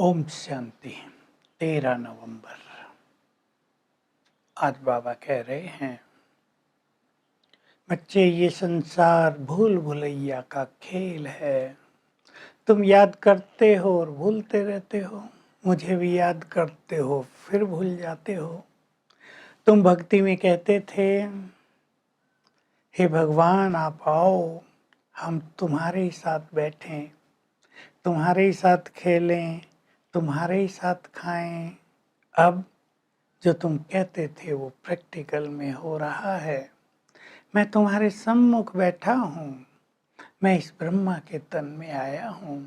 ओम शांति। 13 नवंबर। आज बाबा कह रहे हैं, बच्चे ये संसार भूल भुलैया का खेल है। तुम याद करते हो और भूलते रहते हो, मुझे भी याद करते हो फिर भूल जाते हो। तुम भक्ति में कहते थे, हे भगवान आप आओ, हम तुम्हारे ही साथ बैठें, तुम्हारे ही साथ खेलें, तुम्हारे ही साथ खाएं। अब जो तुम कहते थे वो प्रैक्टिकल में हो रहा है। मैं तुम्हारे सम्मुख बैठा हूँ, मैं इस ब्रह्मा के तन में आया हूँ।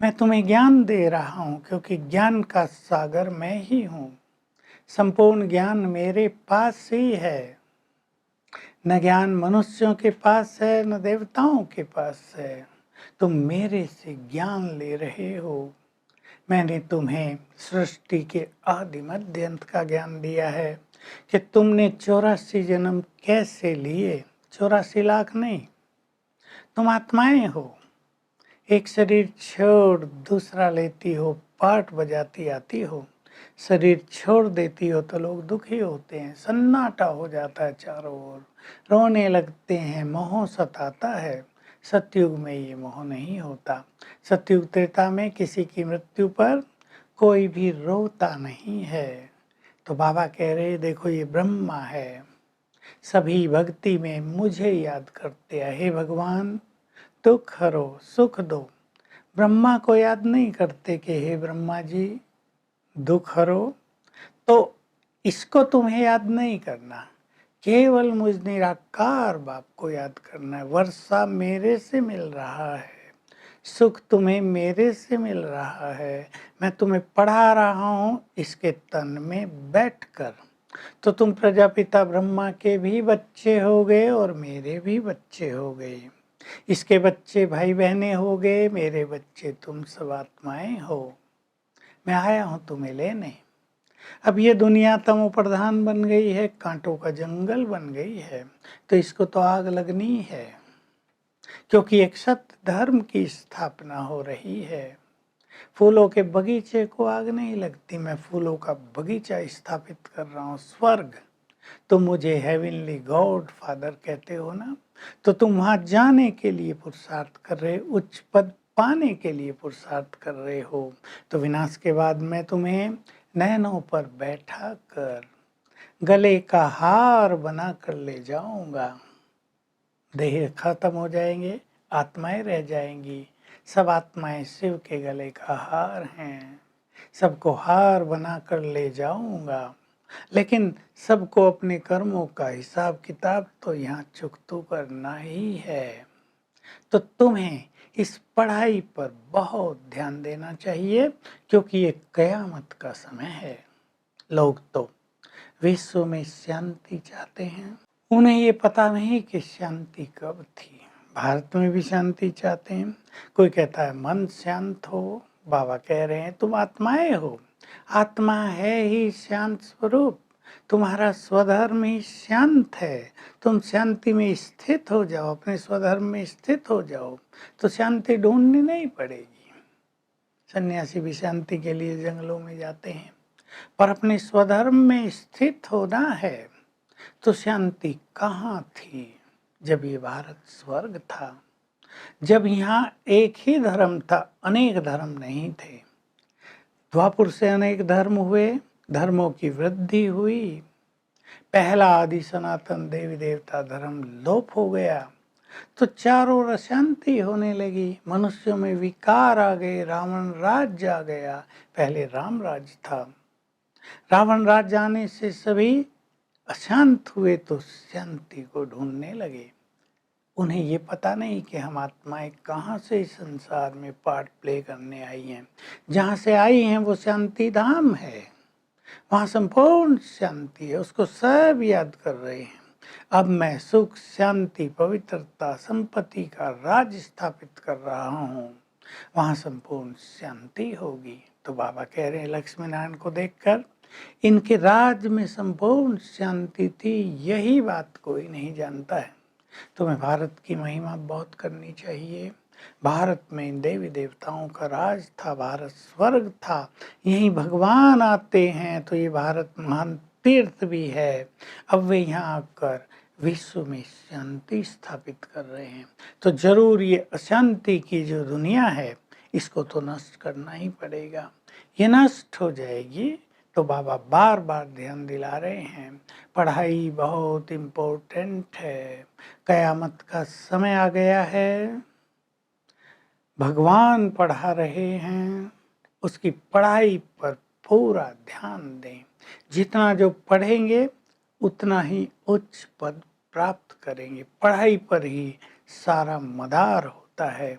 मैं तुम्हें ज्ञान दे रहा हूँ क्योंकि ज्ञान का सागर मैं ही हूँ। संपूर्ण ज्ञान मेरे पास ही है। न ज्ञान मनुष्यों के पास है, न देवताओं के पास है। तुम मेरे से ज्ञान ले रहे हो। मैंने तुम्हें सृष्टि के आदि मध्य अंत का ज्ञान दिया है कि तुमने 84 जन्म कैसे लिए। 84 लाख नहीं, तुम आत्माएं हो। एक शरीर छोड़ दूसरा लेती हो, पाठ बजाती आती हो। शरीर छोड़ देती हो तो लोग दुखी होते हैं, सन्नाटा हो जाता है चारों ओर, रोने लगते हैं, मोह सताता है। सतयुग में ये मोह नहीं होता। सतयुग त्रेता में किसी की मृत्यु पर कोई भी रोता नहीं है। तो बाबा कह रहे, देखो ये ब्रह्मा है, सभी भक्ति में मुझे याद करते हैं। हे भगवान दुख हरो सुख दो। ब्रह्मा को याद नहीं करते कि हे ब्रह्मा जी दुख हरो। तो इसको तुम्हें याद नहीं करना, केवल मुझ निराकार बाप को याद करना है। वर्षा मेरे से मिल रहा है, सुख तुम्हें मेरे से मिल रहा है। मैं तुम्हें पढ़ा रहा हूँ इसके तन में बैठकर। तो तुम प्रजापिता ब्रह्मा के भी बच्चे हो गए और मेरे भी बच्चे हो गए। इसके बच्चे भाई बहने हो गए, मेरे बच्चे तुम सब आत्माएं हो। मैं आया हूँ तुम्हें लेने। अब ये दुनिया तमो प्रधान बन गई है, कांटों का जंगल बन गई है, तो इसको तो आग लगनी है, क्योंकि एक सत्य धर्म की स्थापना हो रही है। फूलों के बगीचे को आग नहीं लगती, मैं फूलों का बगीचा स्थापित कर रहा हूँ, स्वर्ग। तुम मुझे हेवनली गॉड फादर कहते हो ना, तो तुम वहां जाने के लिए पुरुषार्थ कर रहे, उच्च पद पाने के लिए पुरुषार्थ कर रहे हो। तो विनाश के बाद मैं तुम्हें नैनों पर बैठा कर गले का हार बना कर ले जाऊंगा। देह खत्म हो जाएंगे, आत्माएं रह जाएंगी। सब आत्माएं शिव के गले का हार हैं, सबको हार बना कर ले जाऊंगा। लेकिन सबको अपने कर्मों का हिसाब किताब तो यहाँ चुकतू करना ही है। तो तुम्हें इस पढ़ाई पर बहुत ध्यान देना चाहिए, क्योंकि ये कयामत का समय है। लोग तो विश्व में शांति चाहते हैं, उन्हें ये पता नहीं कि शांति कब थी। भारत में भी शांति चाहते हैं। कोई कहता है मन शांत हो, बाबा कह रहे हैं तुम आत्माएं हो, आत्मा है ही शांत स्वरूप। तुम्हारा स्वधर्म ही शांत है। तुम शांति में स्थित हो जाओ, अपने स्वधर्म में स्थित हो जाओ, तो शांति ढूंढनी नहीं पड़ेगी। सन्यासी भी शांति के लिए जंगलों में जाते हैं, पर अपने स्वधर्म में स्थित होना है। तो शांति कहाँ थी जब ये भारत स्वर्ग था, जब यहाँ एक ही धर्म था, अनेक धर्म नहीं थे। द्वापुर से अनेक धर्म हुए, धर्मों की वृद्धि हुई। पहला आदि सनातन देवी देवता धर्म लोप हो गया, तो चारों ओर अशांति होने लगी, मनुष्यों में विकार आ गए, रावण राज्य आ गया। पहले राम राज्य था, रावण राज्य आने से सभी अशांत हुए, तो शांति को ढूंढने लगे। उन्हें ये पता नहीं कि हम आत्माएं कहाँ से इस संसार में पार्ट प्ले करने आई हैं। जहाँ से आई हैं वो शांति धाम है, वहाँ संपूर्ण शांति है, उसको सब याद कर रहे हैं। अब मैं सुख शांति पवित्रता संपत्ति का राज स्थापित कर रहा हूँ, वहाँ संपूर्ण शांति होगी। तो बाबा कह रहे हैं लक्ष्मी नारायण को देखकर, इनके राज में संपूर्ण शांति थी, यही बात कोई नहीं जानता है। तुम्हें भारत की महिमा बहुत करनी चाहिए। भारत में देवी देवताओं का राज था, भारत स्वर्ग था, यहीं भगवान आते हैं, तो ये भारत महान तीर्थ भी है। अब वे यहाँ आकर विश्व में शांति स्थापित कर रहे हैं, तो जरूर ये अशांति की जो दुनिया है इसको तो नष्ट करना ही पड़ेगा। ये नष्ट हो जाएगी तो बाबा बार बार ध्यान दिला रहे हैं, पढ़ाई बहुत इम्पोर्टेंट है, कयामत का समय आ गया है, भगवान पढ़ा रहे हैं, उसकी पढ़ाई पर पूरा ध्यान दें। जितना जो पढ़ेंगे उतना ही उच्च पद प्राप्त करेंगे। पढ़ाई पर ही सारा मदार होता है,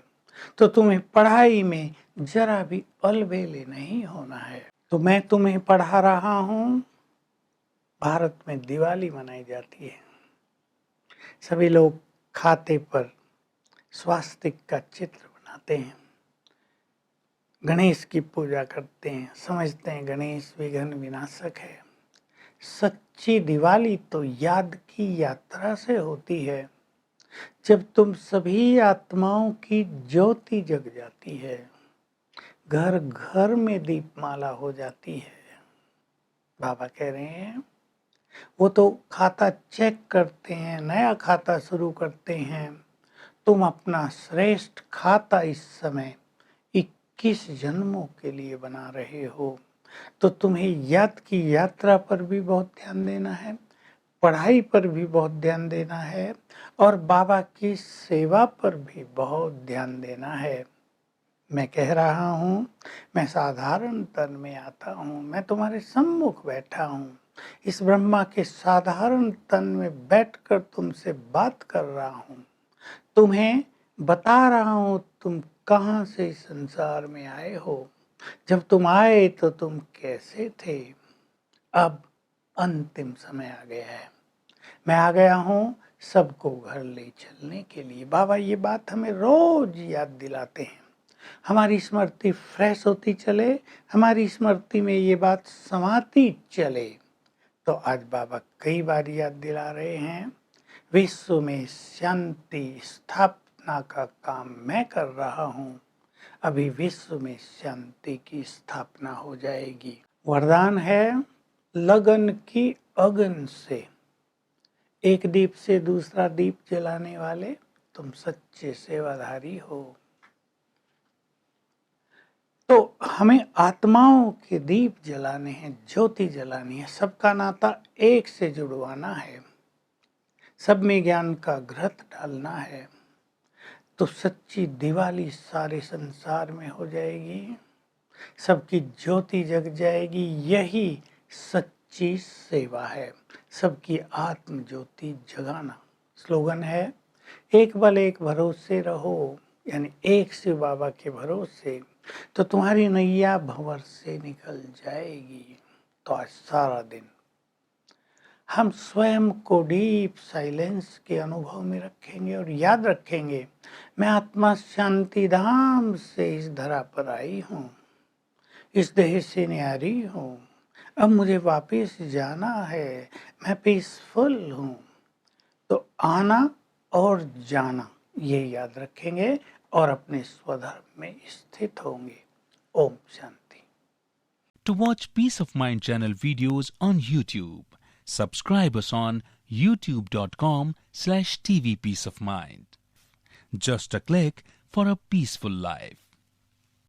तो तुम्हें पढ़ाई में जरा भी अलबेले नहीं होना है। तो मैं तुम्हें पढ़ा रहा हूँ। भारत में दिवाली मनाई जाती है, सभी लोग खाते पर स्वास्तिक का चित्र बनाते हैं, गणेश की पूजा करते हैं, समझते हैं गणेश विघ्न विनाशक है। सच्ची दिवाली तो याद की यात्रा से होती है, जब तुम सभी आत्माओं की ज्योति जग जाती है, घर घर में दीपमाला हो जाती है। बाबा कह रहे हैं वो तो खाता चेक करते हैं, नया खाता शुरू करते हैं। तुम अपना श्रेष्ठ खाता इस समय 21 जन्मों के लिए बना रहे हो, तो तुम्हें याद की यात्रा पर भी बहुत ध्यान देना है, पढ़ाई पर भी बहुत ध्यान देना है, और बाबा की सेवा पर भी बहुत ध्यान देना है। मैं कह रहा हूँ, मैं साधारण तन में आता हूँ, मैं तुम्हारे सम्मुख बैठा हूँ, इस ब्रह्मा के साधारण तन में बैठकर तुमसे बात कर रहा हूँ, तुम्हें बता रहा हूँ तुम कहाँ से इस संसार में आए हो, जब तुम आए तो तुम कैसे थे। अब अंतिम समय आ गया है, मैं आ गया हूँ सबको घर ले चलने के लिए। बाबा ये बात हमें रोज याद दिलाते हैं, हमारी स्मृति फ्रेश होती चले, हमारी स्मृति में ये बात समाती चले। तो आज बाबा कई बार याद दिला रहे हैं, विश्व में शांति स्थापना का काम मैं कर रहा हूँ, अभी विश्व में शांति की स्थापना हो जाएगी। वरदान है, लगन की अगन से एक दीप से दूसरा दीप जलाने वाले तुम सच्चे सेवाधारी हो। तो हमें आत्माओं के दीप जलाने हैं, ज्योति जलानी है, सबका नाता एक से जुड़वाना है, सब में ज्ञान का घृत डालना है, तो सच्ची दिवाली सारे संसार में हो जाएगी, सबकी ज्योति जग जाएगी। यही सच्ची सेवा है, सबकी आत्म ज्योति जगाना। स्लोगन है, एक बल एक भरोसे रहो, यानी एक शिव बाबा के भरोसे, तो तुम्हारी नैया भंवर से निकल जाएगी। तो आज सारा दिन हम स्वयं को डीप साइलेंस के अनुभव में रखेंगे और याद रखेंगे, मैं आत्मा शांति धाम से इस धरा पर आई हूँ, इस देह से न्यारी हूँ, अब मुझे वापस जाना है, मैं पीसफुल हूँ। तो आना और जाना ये याद रखेंगे और अपने स्वधर्म में स्थित होंगे। Om Shanti. To watch Peace of Mind channel videos on YouTube, subscribe us on youtube.com/tvpeaceofmind. Just a click for a peaceful life.